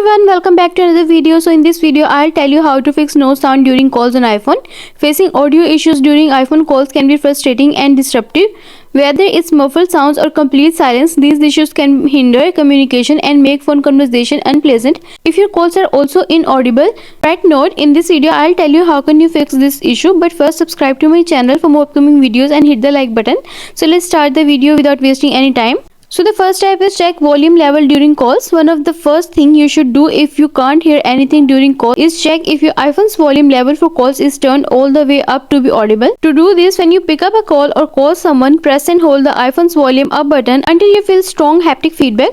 everyone, welcome back to another video. So in this video I'll tell you how to fix no sound during calls on iPhone. Facing audio issues during iPhone calls can be frustrating and disruptive. Whether it's muffled sounds or complete silence, these issues can hinder communication and make phone conversation unpleasant. If your calls are also inaudible, write note. In this video I'll tell you how can you fix this issue, but first subscribe to my channel for more upcoming videos and hit the like button. So let's start the video without wasting any time. So the first step is check volume level during calls. One of the first thing you should do if you can't hear anything during call is check if your iPhone's volume level for calls is turned all the way up to be audible. To do this, when you pick up a call or call someone, press and hold the iPhone's volume up button until you feel strong haptic feedback.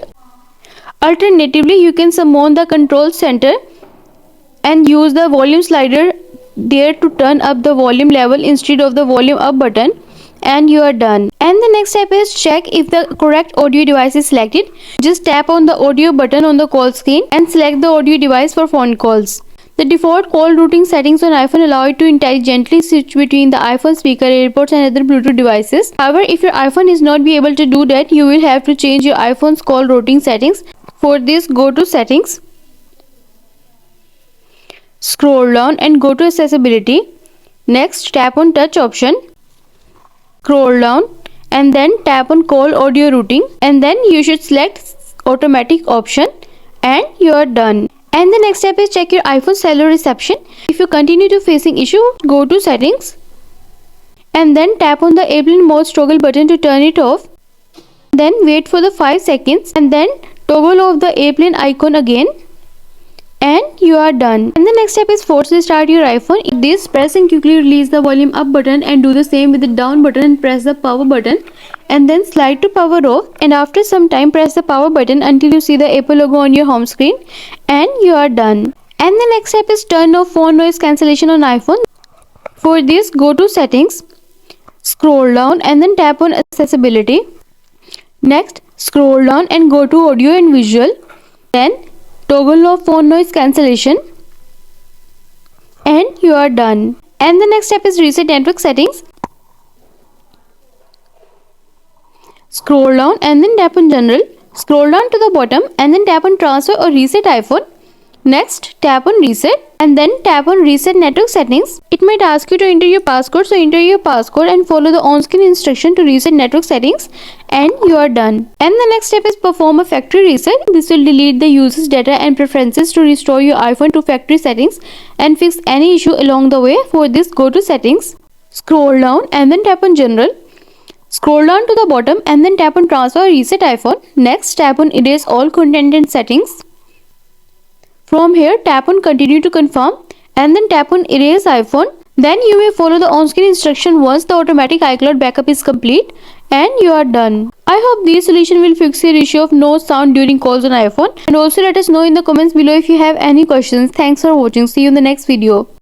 Alternatively, you can summon the control center and use the volume slider there to turn up the volume level instead of the volume up button, and you are done. And the next step is check if the correct audio device is selected. Just tap on the audio button on the call screen and select the audio device for phone calls. The default call routing settings on iPhone allow you to intelligently switch between the iPhone speaker, AirPods and other Bluetooth devices. However, if your iPhone is not be able to do that, you will have to change your iPhone's call routing settings. For this, go to Settings, scroll down and go to Accessibility. Next, tap on Touch option, scroll down and then tap on Call Audio Routing, and then you should select Automatic option and you are done. And the next step is check your iPhone cellular reception. If you continue to facing issue, go to Settings and then tap on the airplane mode toggle button to turn it off. Then wait for the 5 seconds and then toggle off the airplane icon again, and you are done. And the next step is force restart your iPhone. If this, press and quickly release the volume up button and do the same with the down button and press the power button and then slide to power off, and after some time press the power button until you see the Apple logo on your home screen, and you are done. And the next step is turn off phone noise cancellation on iPhone. For this, go to Settings, scroll down and then tap on Accessibility. Next, scroll down and go to Audio and Visual. Then toggle off phone noise cancellation, and you are done. And the next step is reset network settings. Scroll down and then tap on General. Scroll down to the bottom and then tap on Transfer or Reset iPhone. Next, tap on Reset and then tap on Reset network settings. It might ask you to enter your passcode, so enter your passcode and follow the on-screen instruction to reset network settings, and you are done. And the next step is perform a factory reset. This will delete the user's data and preferences to restore your iPhone to factory settings and fix any issue along the way. For this, go to Settings, scroll down and then tap on General. Scroll down to the bottom and then tap on Transfer or Reset iPhone. Next, tap on Erase all content and settings. From here, tap on Continue to confirm and then tap on Erase iPhone. Then you may follow the on-screen instruction once the automatic iCloud backup is complete, and you are done. I hope this solution will fix your issue of no sound during calls on iPhone, and also let us know in the comments below if you have any questions. Thanks for watching. See you in the next video.